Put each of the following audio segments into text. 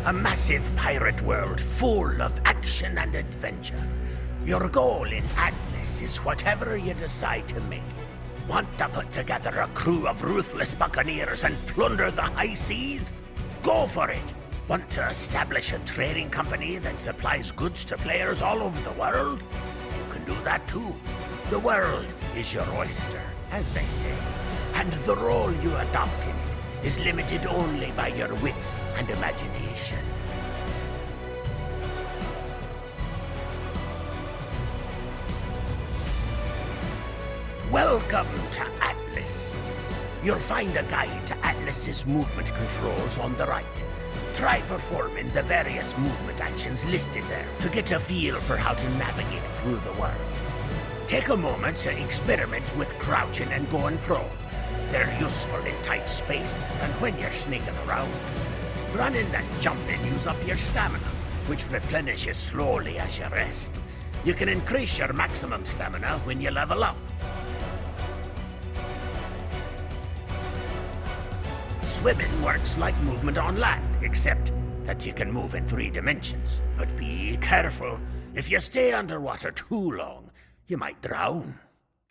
A massive pirate world full of action and adventure. Your goal in Atlas is whatever you decide to make it. Want to put together a crew of ruthless buccaneers and plunder the high seas? Go for it! Want to establish a trading company that supplies goods to players all over the world? You can do that too. The world is your oyster, as they say. And the role you adopt in it is limited only by your wits and imagination. Welcome to Atlas. You'll find a guide to Atlas's movement controls on the right. Try performing the various movement actions listed there to get a feel for how to navigate through the world. Take a moment to experiment with crouching and going prone. They're useful in tight spaces and when you're sneaking around. Running and jumping use up your stamina, which replenishes slowly as you rest. You can increase your maximum stamina when you level up. Swimming works like movement on land, except that you can move in 3 dimensions. But be careful. If you stay underwater too long, you might drown.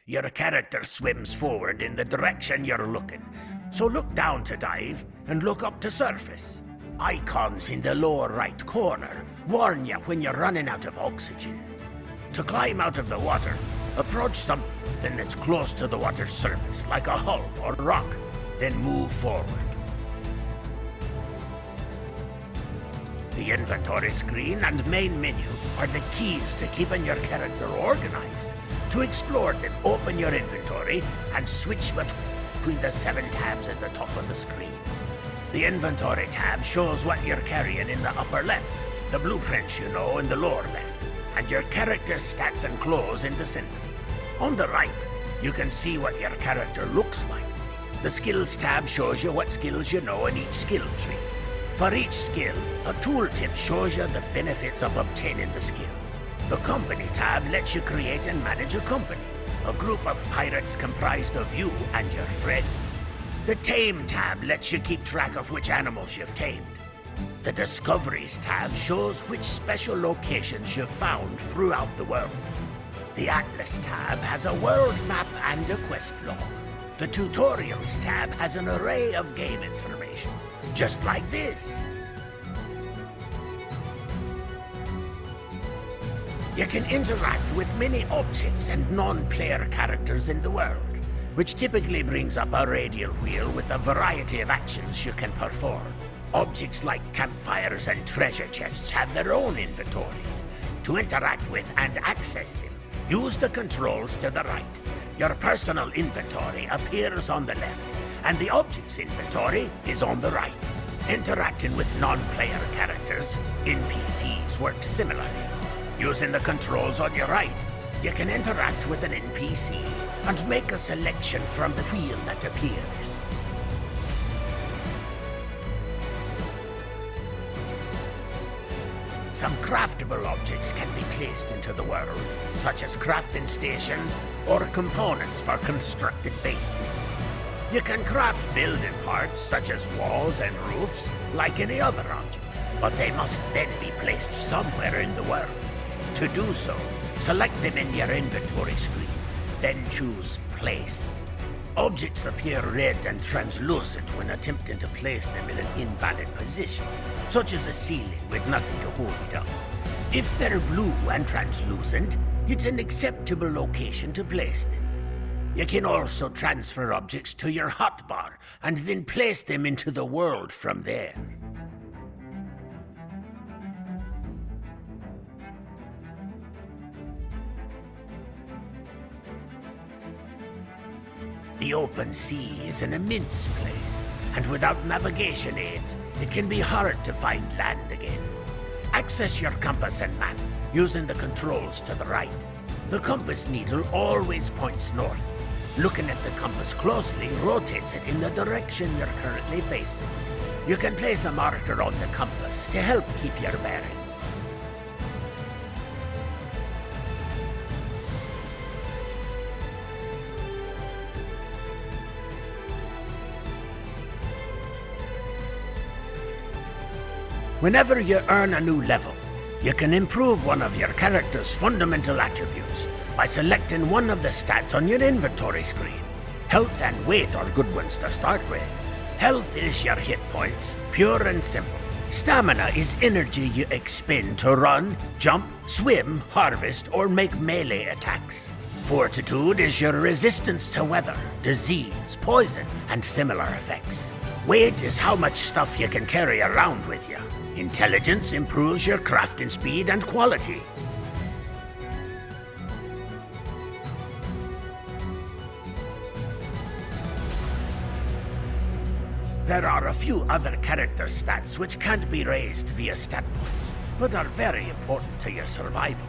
Your character swims forward in the direction you're looking, so look down to dive and look up to surface. Icons in the lower right corner warn you when you're running out of oxygen. To climb out of the water, approach something that's close to the water's surface, like a hull or rock, then move forward. The inventory screen and main menu are the keys to keeping your character organized. To explore them, open your inventory and switch between the 7 tabs at the top of the screen. The inventory tab shows what you're carrying in the upper left, the blueprints you know in the lower left, and your character's stats and clothes in the center. On the right, you can see what your character looks like. The skills tab shows you what skills you know in each skill tree. For each skill, a tooltip shows you the benefits of obtaining the skill. The Company tab lets you create and manage a company, a group of pirates comprised of you and your friends. The Tame tab lets you keep track of which animals you've tamed. The Discoveries tab shows which special locations you've found throughout the world. The Atlas tab has a world map and a quest log. The Tutorials tab has an array of game information, just like this. You can interact with many objects and non-player characters in the world, which typically brings up a radial wheel with a variety of actions you can perform. Objects like campfires and treasure chests have their own inventories. To interact with and access them, use the controls to the right. Your personal inventory appears on the left, and the objects inventory is on the right. Interacting with non-player characters, NPCs, work similarly. Using the controls on your right, you can interact with an NPC and make a selection from the wheel that appears. Some craftable objects can be placed into the world, such as crafting stations or components for constructed bases. You can craft building parts such as walls and roofs like any other object, but they must then be placed somewhere in the world. To do so, select them in your inventory screen, then choose Place. Objects appear red and translucent when attempting to place them in an invalid position, such as a ceiling with nothing to hold it up. If they're blue and translucent, it's an acceptable location to place them. You can also transfer objects to your hotbar and then place them into the world from there. The open sea is an immense place, and without navigation aids, it can be hard to find land again. Access your compass and map using the controls to the right. The compass needle always points north. Looking at the compass closely rotates it in the direction you're currently facing. You can place a marker on the compass to help keep your bearings. Whenever you earn a new level, you can improve one of your character's fundamental attributes by selecting one of the stats on your inventory screen. Health and weight are good ones to start with. Health is your hit points, pure and simple. Stamina is energy you expend to run, jump, swim, harvest, or make melee attacks. Fortitude is your resistance to weather, disease, poison, and similar effects. Weight is how much stuff you can carry around with you. Intelligence improves your crafting speed and quality. There are a few other character stats which can't be raised via stat points, but are very important to your survival.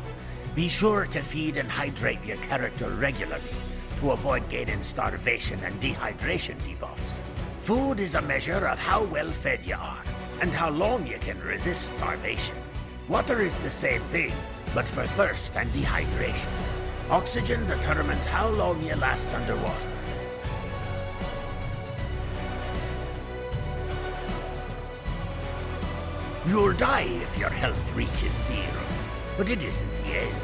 Be sure to feed and hydrate your character regularly to avoid gaining starvation and dehydration debuffs. Food is a measure of how well fed you are and how long you can resist starvation. Water is the same thing, but for thirst and dehydration. Oxygen determines how long you last underwater. You'll die if your health reaches 0, but it isn't the end.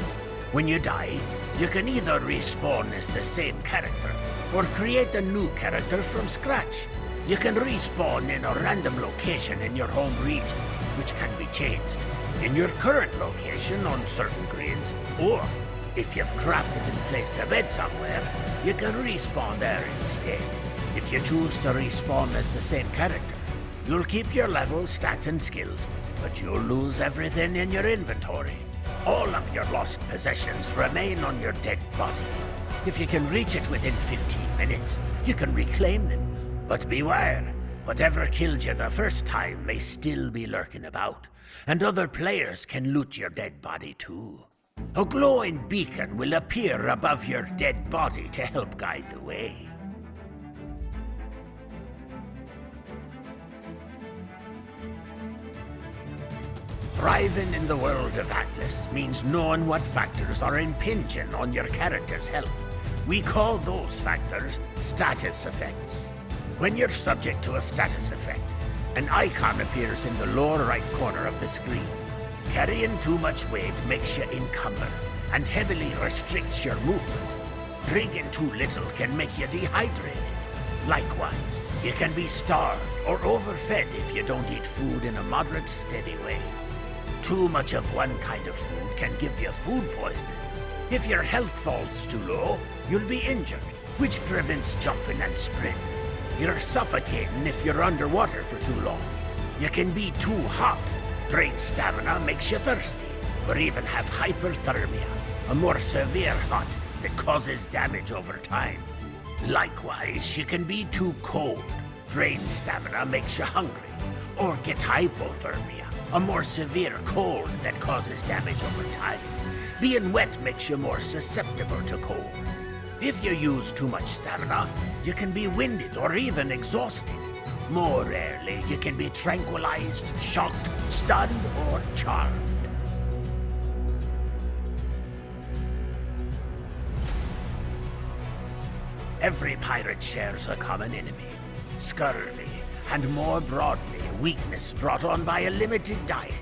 When you die, you can either respawn as the same character, or create a new character from scratch. You can respawn in a random location in your home region, which can be changed in your current location on certain grids, or if you've crafted and placed a bed somewhere, you can respawn there instead. If you choose to respawn as the same character, you'll keep your level, stats, and skills, but you'll lose everything in your inventory. All of your lost possessions remain on your dead body. If you can reach it within 15 minutes, you can reclaim them. But beware, whatever killed you the first time may still be lurking about, and other players can loot your dead body too. A glowing beacon will appear above your dead body to help guide the way. Thriving in the world of Atlas means knowing what factors are impinging on your character's health. We call those factors status effects. When you're subject to a status effect, an icon appears in the lower right corner of the screen. Carrying too much weight makes you encumbered and heavily restricts your movement. Drinking too little can make you dehydrated. Likewise, you can be starved or overfed if you don't eat food in a moderate, steady way. Too much of one kind of food can give you food poisoning. If your health falls too low, you'll be injured, which prevents jumping and sprinting. You're suffocating if you're underwater for too long. You can be too hot. Drained stamina makes you thirsty, or even have hyperthermia, a more severe hot that causes damage over time. Likewise, you can be too cold. Drained stamina makes you hungry, or get hypothermia, a more severe cold that causes damage over time. Being wet makes you more susceptible to cold. If you use too much stamina, you can be winded or even exhausted. More rarely, you can be tranquilized, shocked, stunned, or charmed. Every pirate shares a common enemy, scurvy, and more broadly, weakness brought on by a limited diet.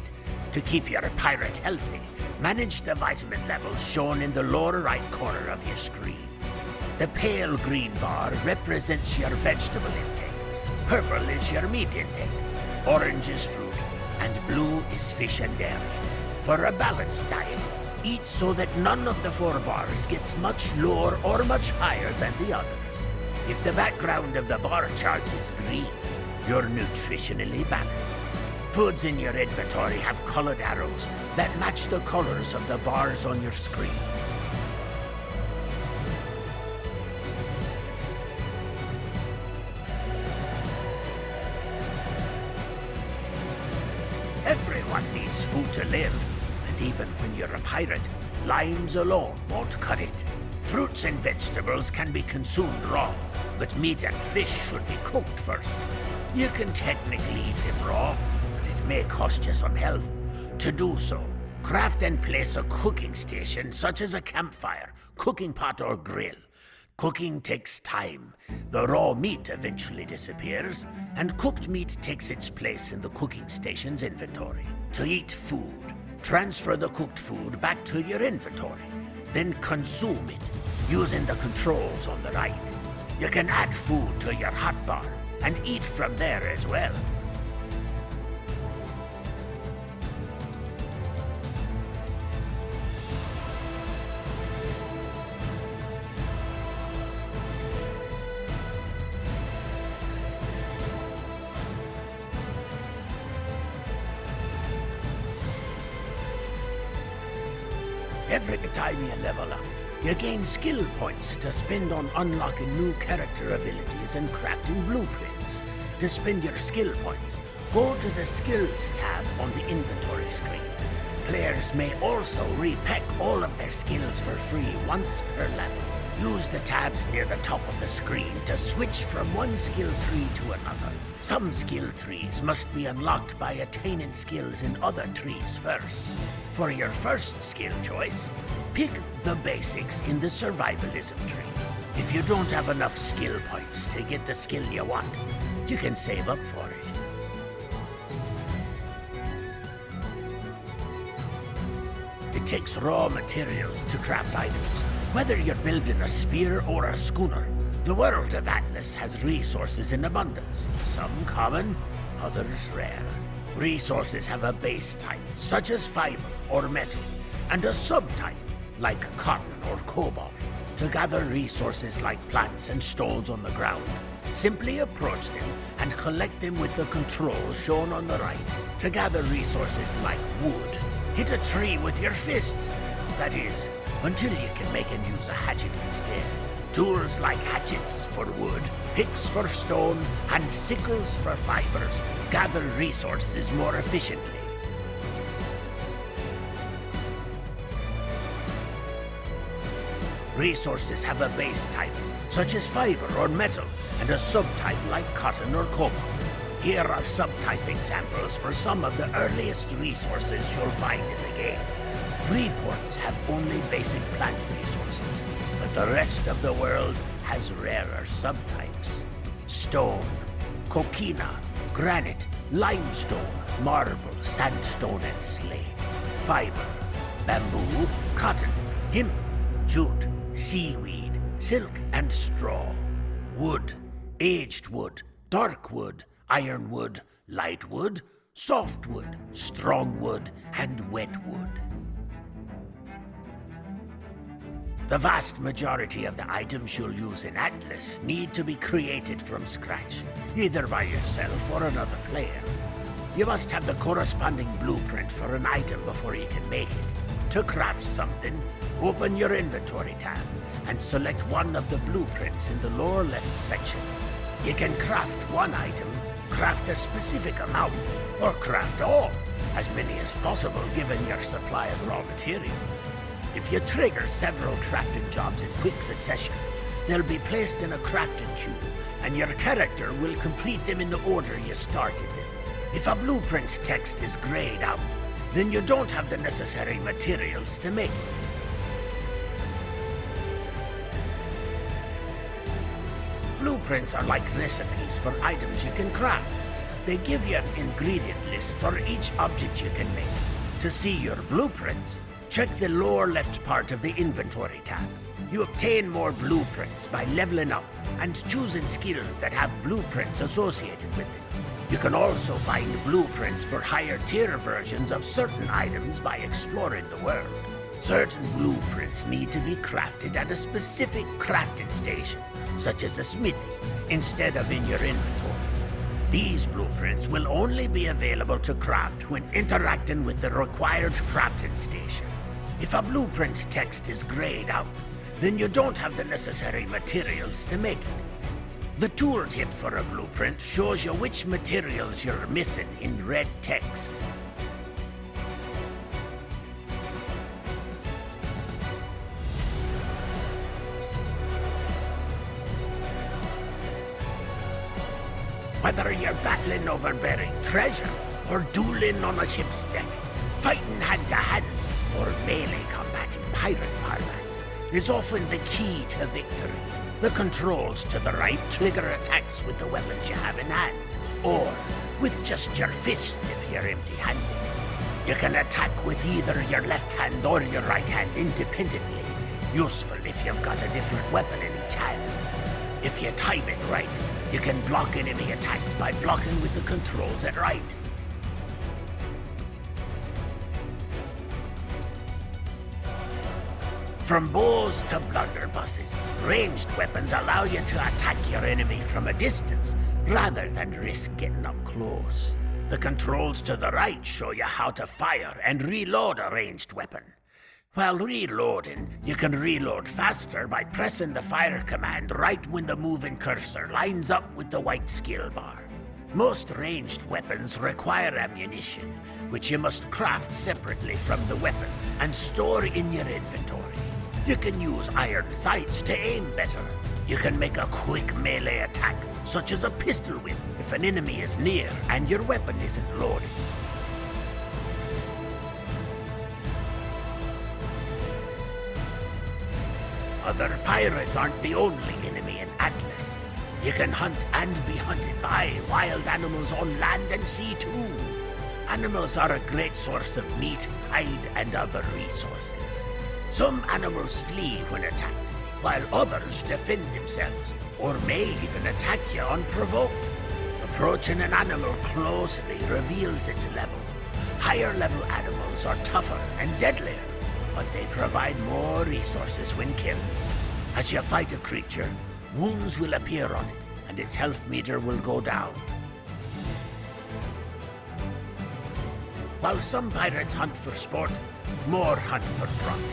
To keep your pirate healthy, manage the vitamin levels shown in the lower right corner of your screen. The pale green bar represents your vegetable intake, purple is your meat intake, orange is fruit, and blue is fish and dairy. For a balanced diet, eat so that none of the 4 bars gets much lower or much higher than the others. If the background of the bar chart is green, you're nutritionally balanced. Foods in your inventory have colored arrows that match the colors of the bars on your screen. Everyone needs food to live, and even when you're a pirate, limes alone won't cut it. Fruits and vegetables can be consumed raw, but meat and fish should be cooked first. You can technically eat them raw, but it may cost you some health. To do so, craft and place a cooking station such as a campfire, cooking pot, or grill. Cooking takes time. The raw meat eventually disappears, and cooked meat takes its place in the cooking station's inventory. To eat food, transfer the cooked food back to your inventory, then consume it using the controls on the right. You can add food to your hotbar and eat from there as well. Every time you level up, you gain skill points to spend on unlocking new character abilities and crafting blueprints. To spend your skill points, go to the Skills tab on the inventory screen. Players may also repack all of their skills for free once per level. Use the tabs near the top of the screen to switch from one skill tree to another. Some skill trees must be unlocked by attaining skills in other trees first. For your first skill choice, pick the basics in the survivalism tree. If you don't have enough skill points to get the skill you want, you can save up for it. It takes raw materials to craft items, whether you're building a spear or a schooner. The world of Atlas has resources in abundance, some common, others rare. Resources have a base type, such as fiber or metal, and a subtype, like cotton or cobalt. To gather resources like plants and stones on the ground, simply approach them and collect them with the controls shown on the right. To gather resources like wood, hit a tree with your fists. That is, until you can make and use a hatchet instead. Tools like hatchets for wood, picks for stone, and sickles for fibers gather resources more efficiently. Resources have a base type, such as fiber or metal, and a subtype like cotton or cobalt. Here are subtype examples for some of the earliest resources you'll find in the game. Freeports have only basic plant resources, but the rest of the world has rarer subtypes. Stone, coquina, granite, limestone, marble, sandstone, and slate. Fiber, bamboo, cotton, hemp, jute, seaweed, silk, and straw. Wood, aged wood, dark wood, ironwood, light wood, softwood, strong wood, and wet wood. The vast majority of the items you'll use in Atlas need to be created from scratch, either by yourself or another player. You must have the corresponding blueprint for an item before you can make it. To craft something, open your inventory tab and select one of the blueprints in the lower left section. You can craft one item, craft a specific amount, or craft all, as many as possible given your supply of raw materials. If you trigger several crafting jobs in quick succession, they'll be placed in a crafting queue, and your character will complete them in the order you started them. If a blueprint's text is grayed out, then you don't have the necessary materials to make it. Blueprints are like recipes for items you can craft. They give you an ingredient list for each object you can make. To see your blueprints, check the lower left part of the inventory tab. You obtain more blueprints by leveling up and choosing skills that have blueprints associated with them. You can also find blueprints for higher tier versions of certain items by exploring the world. Certain blueprints need to be crafted at a specific crafting station, such as a smithy, instead of in your inventory. These blueprints will only be available to craft when interacting with the required crafting station. If a blueprint's text is grayed out, then you don't have the necessary materials to make it. The tooltip for a blueprint shows you which materials you're missing in red text. Whether you're battling over buried treasure, or dueling on a ship's deck, fighting hand-to-hand, or melee combat in pirate parlance is often the key to victory. The controls to the right trigger attacks with the weapons you have in hand, or with just your fist if you're empty-handed. You can attack with either your left hand or your right hand independently, useful if you've got a different weapon in each hand. If you time it right, you can block enemy attacks by blocking with the controls at right. From bows to blunderbusses, ranged weapons allow you to attack your enemy from a distance, rather than risk getting up close. The controls to the right show you how to fire and reload a ranged weapon. While reloading, you can reload faster by pressing the fire command right when the moving cursor lines up with the white skill bar. Most ranged weapons require ammunition, which you must craft separately from the weapon and store in your inventory. You can use iron sights to aim better. You can make a quick melee attack, such as a pistol whip, if an enemy is near and your weapon isn't loaded. Other pirates aren't the only enemy in Atlas. You can hunt and be hunted by wild animals on land and sea too. Animals are a great source of meat, hide, and other resources. Some animals flee when attacked, while others defend themselves, or may even attack you unprovoked. Approaching an animal closely reveals its level. Higher level animals are tougher and deadlier, but they provide more resources when killed. As you fight a creature, wounds will appear on it, and its health meter will go down. While some pirates hunt for sport, more hunt for profit.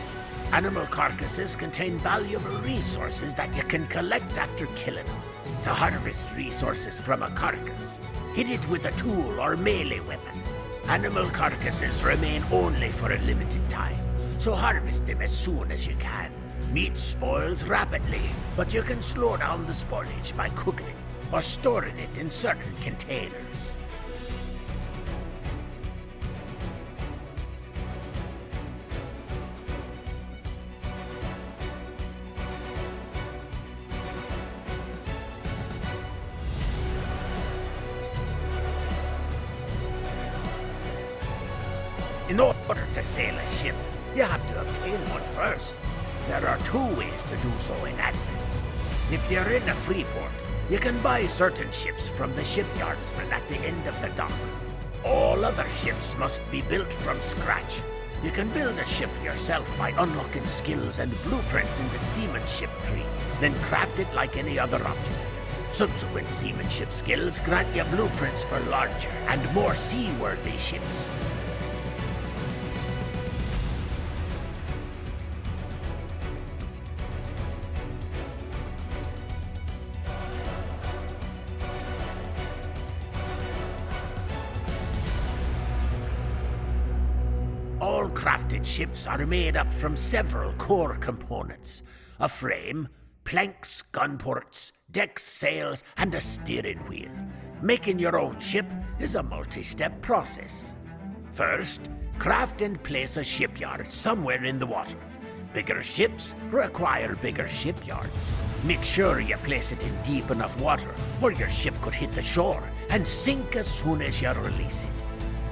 Animal carcasses contain valuable resources that you can collect after killing them. To harvest resources from a carcass, hit it with a tool or melee weapon. Animal carcasses remain only for a limited time, so harvest them as soon as you can. Meat spoils rapidly, but you can slow down the spoilage by cooking it or storing it in certain containers. In order to sail a ship, you have to obtain one first. There are two ways to do so in Atlas. If you're in a free port, you can buy certain ships from the shipyardsman at the end of the dock. All other ships must be built from scratch. You can build a ship yourself by unlocking skills and blueprints in the seamanship tree, then craft it like any other object. Subsequent seamanship skills grant you blueprints for larger and more seaworthy ships. All crafted ships are made up from several core components: a frame, planks, gun ports, decks, sails, and a steering wheel. Making your own ship is a multi-step process. First, craft and place a shipyard somewhere in the water. Bigger ships require bigger shipyards. Make sure you place it in deep enough water, or your ship could hit the shore and sink as soon as you release it.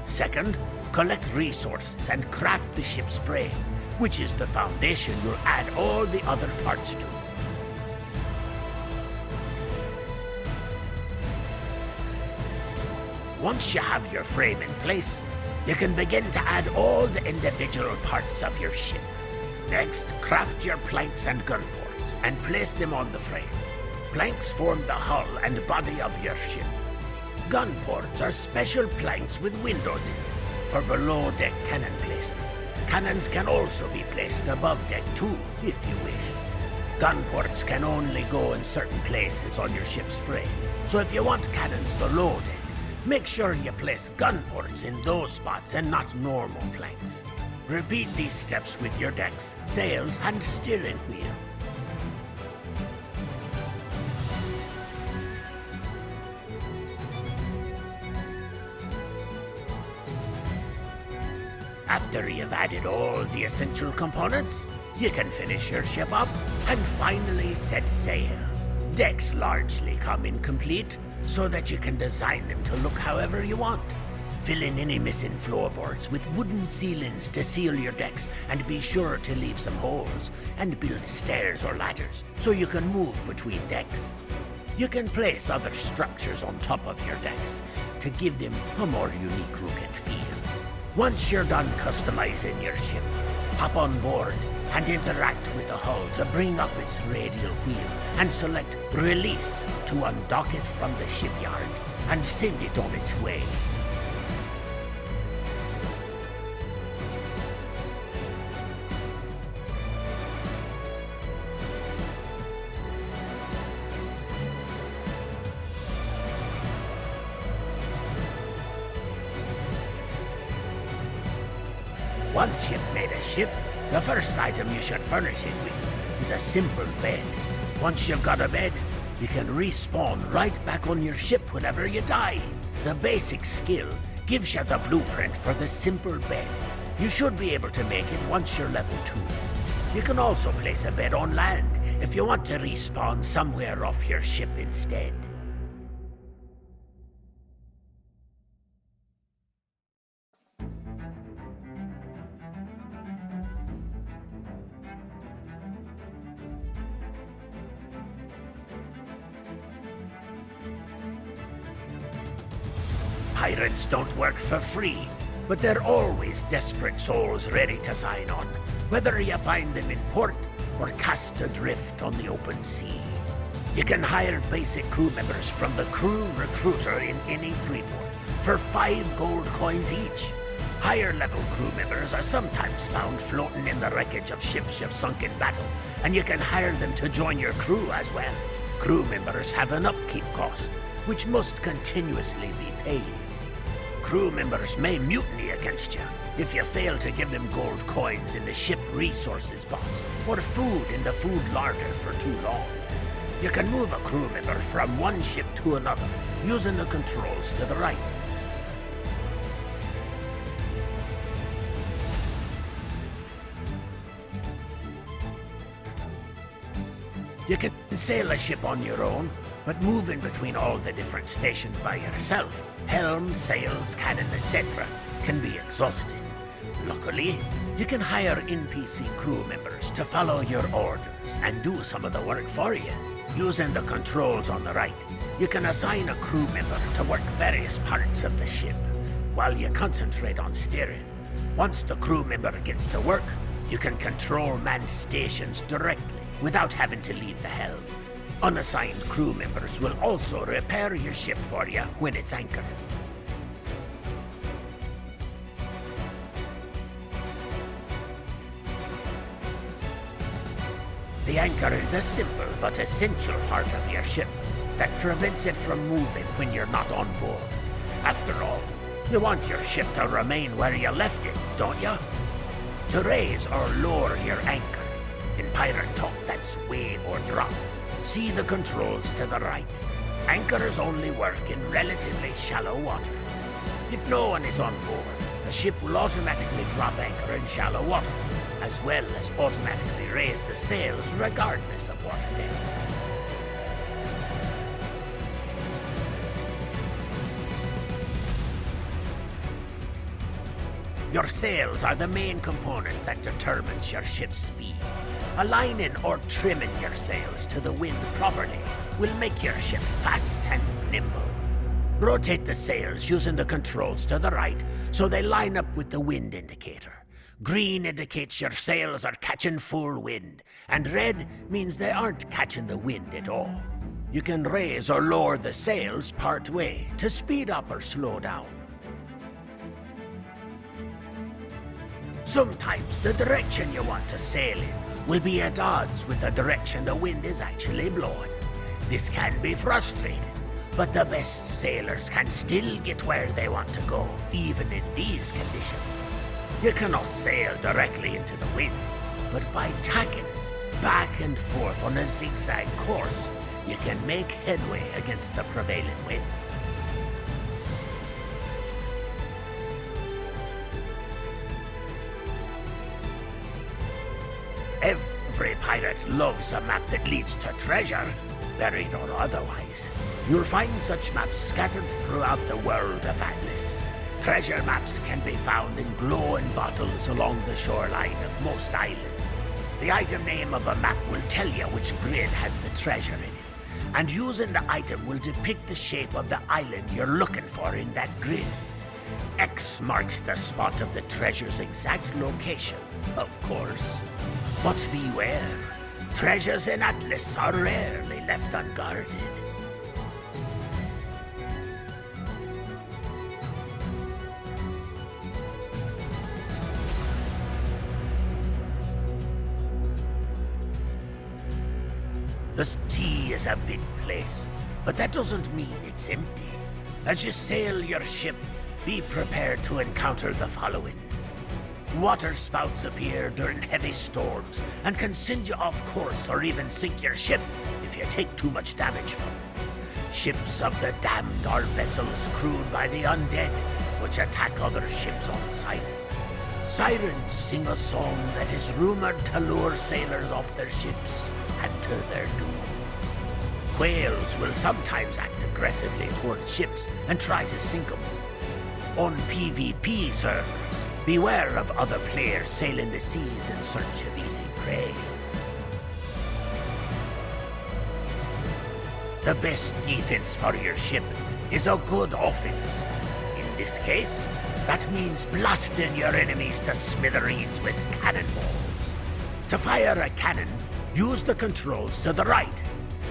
Second, collect resources and craft the ship's frame, which is the foundation you'll add all the other parts to. Once you have your frame in place, you can begin to add all the individual parts of your ship. Next, craft your planks and gun ports and place them on the frame. Planks form the hull and body of your ship. Gun ports are special planks with windows in them for below-deck cannon placement. Cannons can also be placed above deck too, if you wish. Gun ports can only go in certain places on your ship's frame, so if you want cannons below deck, make sure you place gun ports in those spots and not normal planks. Repeat these steps with your decks, sails, and steering wheel. After you've added all the essential components, you can finish your ship up and finally set sail. Decks largely come incomplete, so that you can design them to look however you want. Fill in any missing floorboards with wooden ceilings to seal your decks, and be sure to leave some holes, and build stairs or ladders so you can move between decks. You can place other structures on top of your decks to give them a more unique look and feel. Once you're done customizing your ship, hop on board and interact with the hull to bring up its radial wheel and select Release to undock it from the shipyard and send it on its way. Once you've made a ship, the first item you should furnish it with is a simple bed. Once you've got a bed, you can respawn right back on your ship whenever you die. The basic skill gives you the blueprint for the simple bed. You should be able to make it once you're level 2. You can also place a bed on land if you want to respawn somewhere off your ship instead. Pirates don't work for free, but they're always desperate souls ready to sign on, whether you find them in port or cast adrift on the open sea. You can hire basic crew members from the crew recruiter in any free port for 5 gold coins each. Higher level crew members are sometimes found floating in the wreckage of ships you've sunk in battle, and you can hire them to join your crew as well. Crew members have an upkeep cost, which must continuously be paid. Crew members may mutiny against you if you fail to give them gold coins in the ship resources box or food in the food larder for too long. You can move a crew member from one ship to another using the controls to the right. You can sail a ship on your own, but move in between all the different stations by yourself. Helm, sails, cannon, etc. can be exhausting. Luckily, you can hire NPC crew members to follow your orders and do some of the work for you. Using the controls on the right, you can assign a crew member to work various parts of the ship while you concentrate on steering. Once the crew member gets to work, you can control manned stations directly without having to leave the helm. Unassigned crew members will also repair your ship for you when it's anchored. The anchor is a simple but essential part of your ship that prevents it from moving when you're not on board. After all, you want your ship to remain where you left it, don't you? To raise or lower your anchor, in pirate talk that's weigh or drop, see the controls to the right. Anchors only work in relatively shallow water. If no one is on board, the ship will automatically drop anchor in shallow water, as well as automatically raise the sails regardless of water depth. Your sails are the main component that determines your ship's speed. Aligning or trimming your sails to the wind properly will make your ship fast and nimble. Rotate the sails using the controls to the right so they line up with the wind indicator. Green indicates your sails are catching full wind, and red means they aren't catching the wind at all. You can raise or lower the sails part way to speed up or slow down. Sometimes the direction you want to sail in will be at odds with the direction the wind is actually blowing. This can be frustrating, but the best sailors can still get where they want to go, even in these conditions. You cannot sail directly into the wind, but by tacking back and forth on a zigzag course, you can make headway against the prevailing wind. Every pirate loves a map that leads to treasure. buried or otherwise, you'll find such maps scattered throughout the world of Atlas. Treasure maps can be found in glowing bottles along the shoreline of most islands. The item name of a map will tell you which grid has the treasure in it, and using the item will depict the shape of the island you're looking for in that grid. X marks the spot of the treasure's exact location, of course. But beware, treasures in Atlas are rarely left unguarded. The sea is a big place, but that doesn't mean it's empty. As you sail your ship, be prepared to encounter the following. Water spouts appear during heavy storms and can send you off course or even sink your ship if you take too much damage from them. Ships of the damned are vessels crewed by the undead, which attack other ships on sight. Sirens sing a song that is rumored to lure sailors off their ships and to their doom. Whales will sometimes act aggressively toward ships and try to sink them. On PvP servers, beware of other players sailing the seas in search of easy prey. The best defense for your ship is a good offense. In this case, that means blasting your enemies to smithereens with cannonballs. To fire a cannon, use the controls to the right.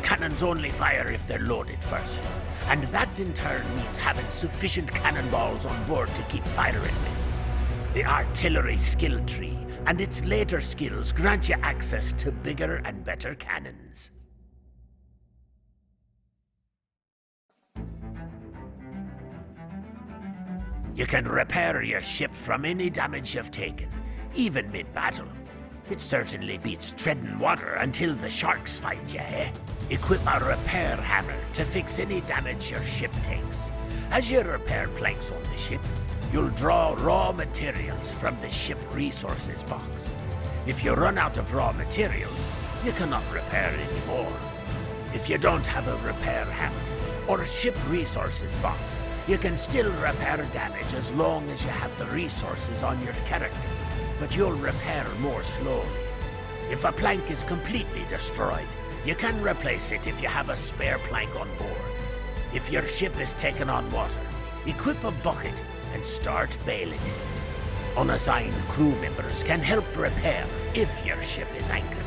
Cannons only fire if they're loaded first, and that in turn means having sufficient cannonballs on board to keep firing with. The artillery skill tree and its later skills grant you access to bigger and better cannons. You can repair your ship from any damage you've taken, even mid-battle. It certainly beats treading water until the sharks find you, eh? Equip a repair hammer to fix any damage your ship takes. As you repair planks on the ship, you'll draw raw materials from the ship resources box. If you run out of raw materials, you cannot repair anymore. If you don't have a repair hammer or ship resources box, you can still repair damage as long as you have the resources on your character, but you'll repair more slowly. If a plank is completely destroyed, you can replace it if you have a spare plank on board. If your ship is taken on water, equip a bucket and start bailing it. Unassigned crew members can help repair if your ship is anchored.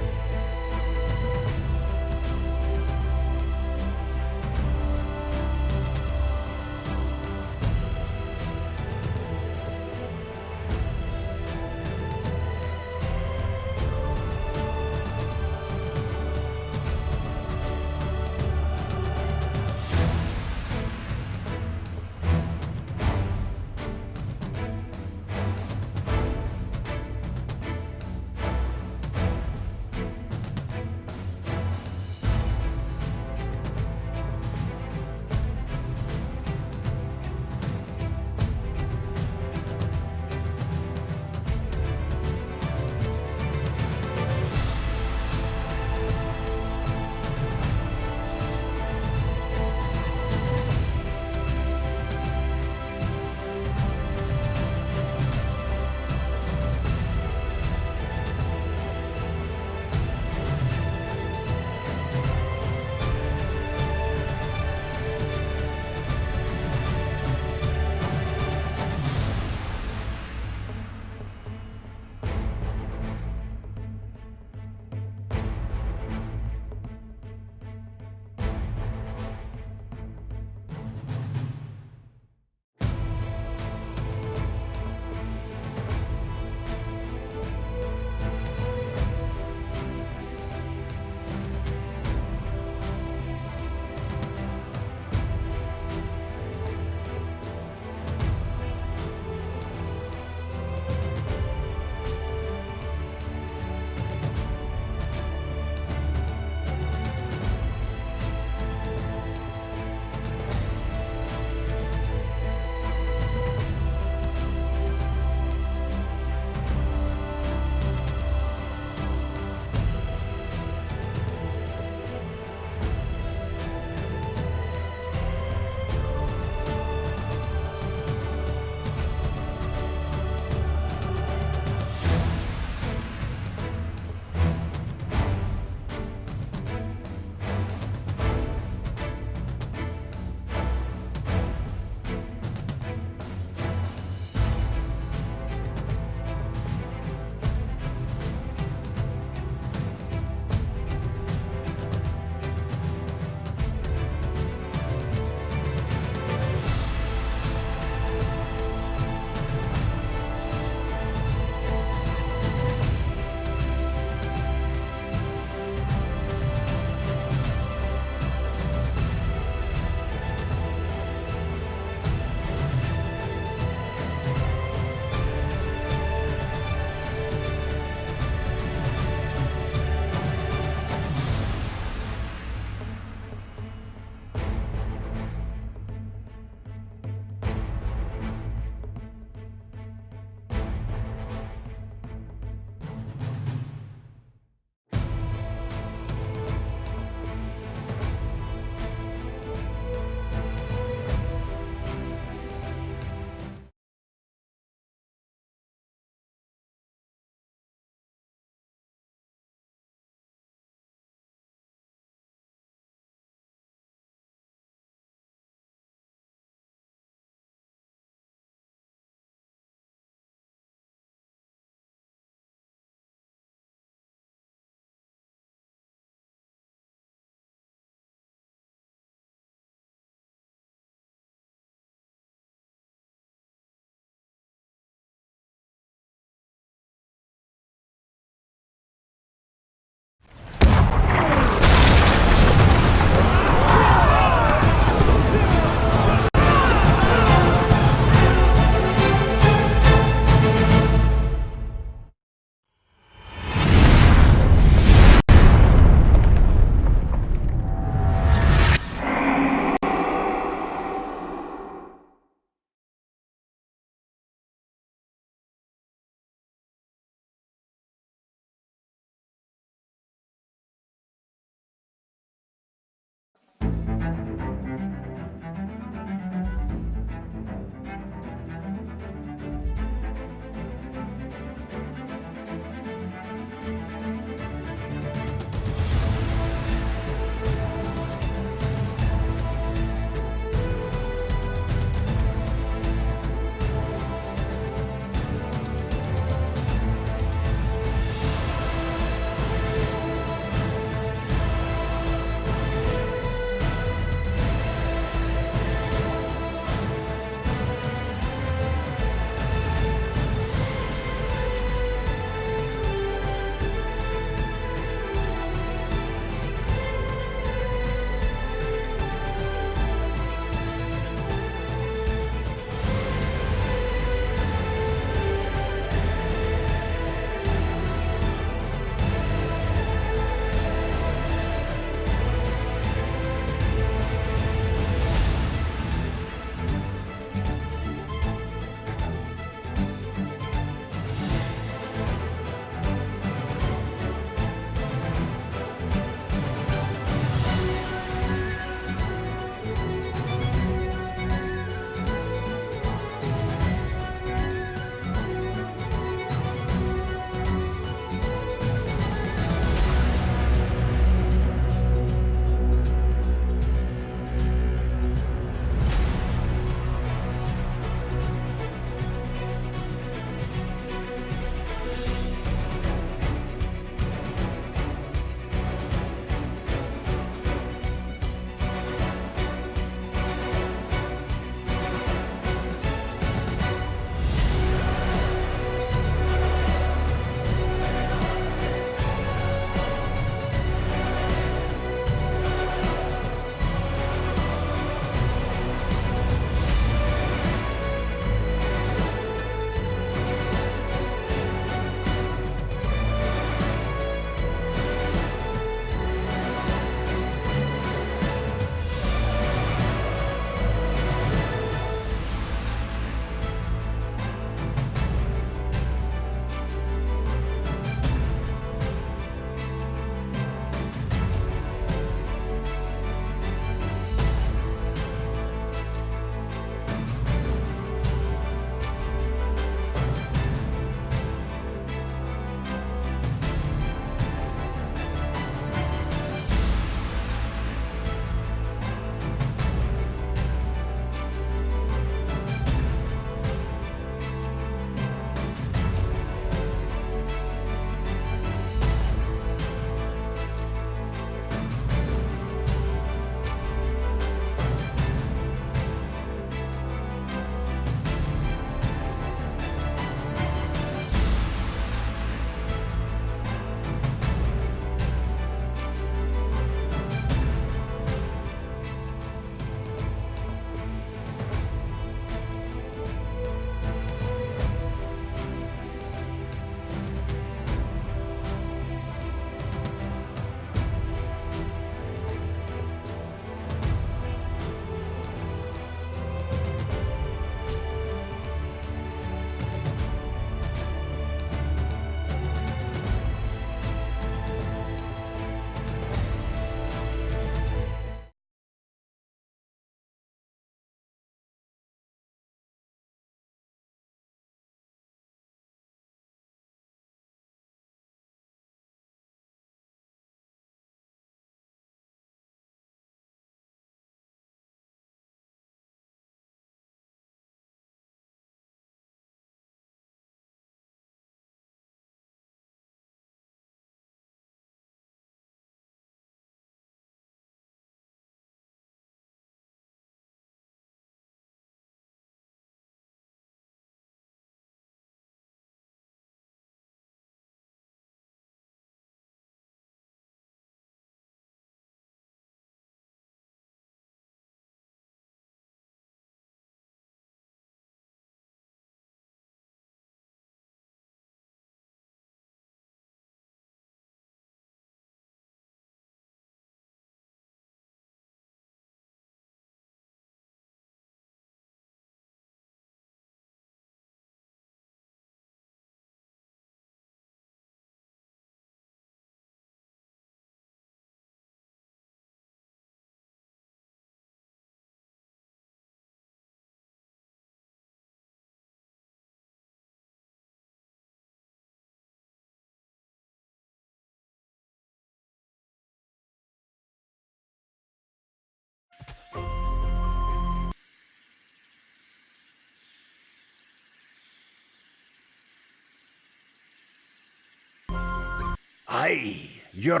Aye, you're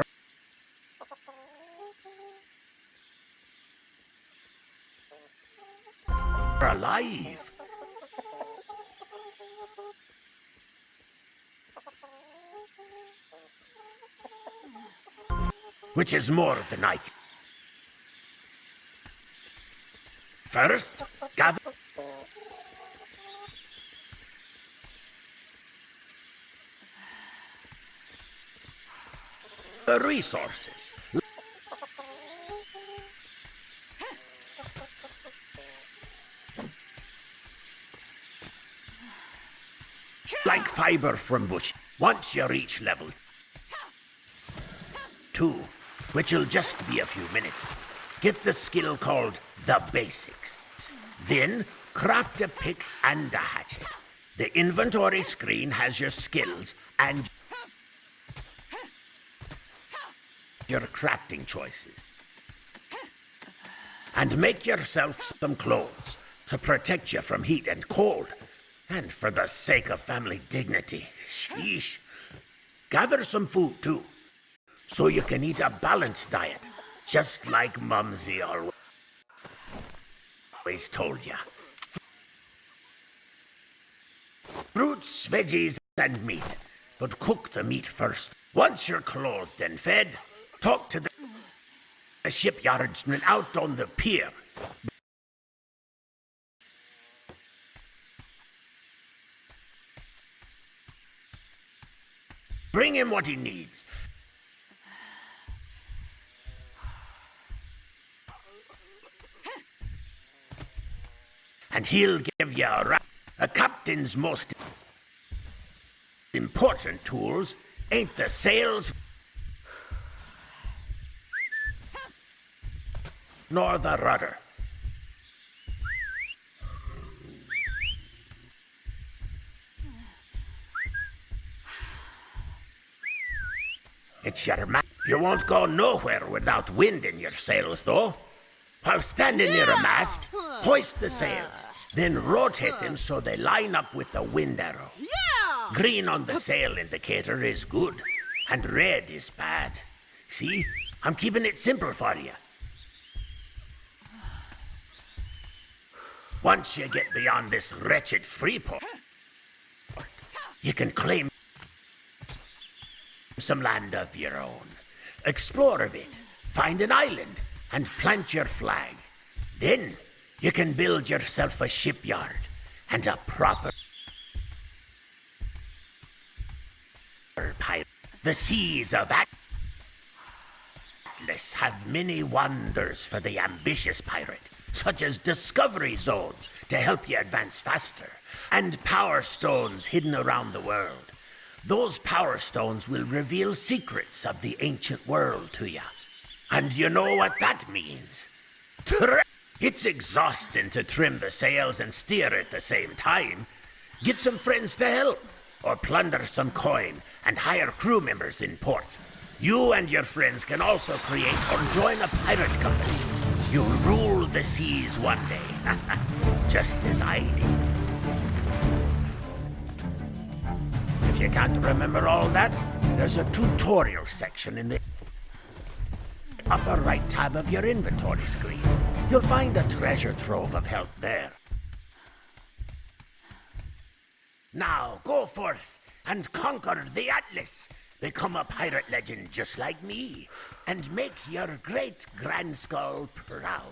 alive. Which is more than I can. First, gather the resources. Like fiber from bush. Once you reach level 2, which'll just be a few minutes, get the skill called the basics. Then craft a pick and a hatchet. The inventory screen has your skills and your crafting choices. And make yourself some clothes to protect you from heat and cold. And for the sake of family dignity, sheesh. Gather some food too, so you can eat a balanced diet, just like Mumsy always told you. Fruits, veggies, and meat, but cook the meat first. Once you're clothed and fed, talk to the shipyardsmen out on the pier. Bring him what he needs. And he'll give you a captain's most important tools ain't the sails nor the rudder. It's your You won't go nowhere without wind in your sails, though. While standing near a mast, hoist the sails, then rotate them so they line up with the wind arrow. Yeah! Green on the sail indicator is good, and red is bad. See? I'm keeping it simple for you. Once you get beyond this wretched freeport, you can claim some land of your own. Explore a bit, find an island, and plant your flag. Then you can build yourself a shipyard and a proper pirate. The seas of Atlas have many wonders for the ambitious pirate, such as discovery zones to help you advance faster, and power stones hidden around the world. Those power stones will reveal secrets of the ancient world to you. And you know what that means? It's exhausting to trim the sails and steer at the same time. Get some friends to help, or plunder some coin and hire crew members in port. You and your friends can also create or join a pirate company. You'll rule the seas one day, just as I did. If you can't remember all that, there's a tutorial section in the upper right tab of your inventory screen. You'll find a treasure trove of help there. Now, go forth and conquer the Atlas. Become a pirate legend just like me, and make your great Grand Skull proud.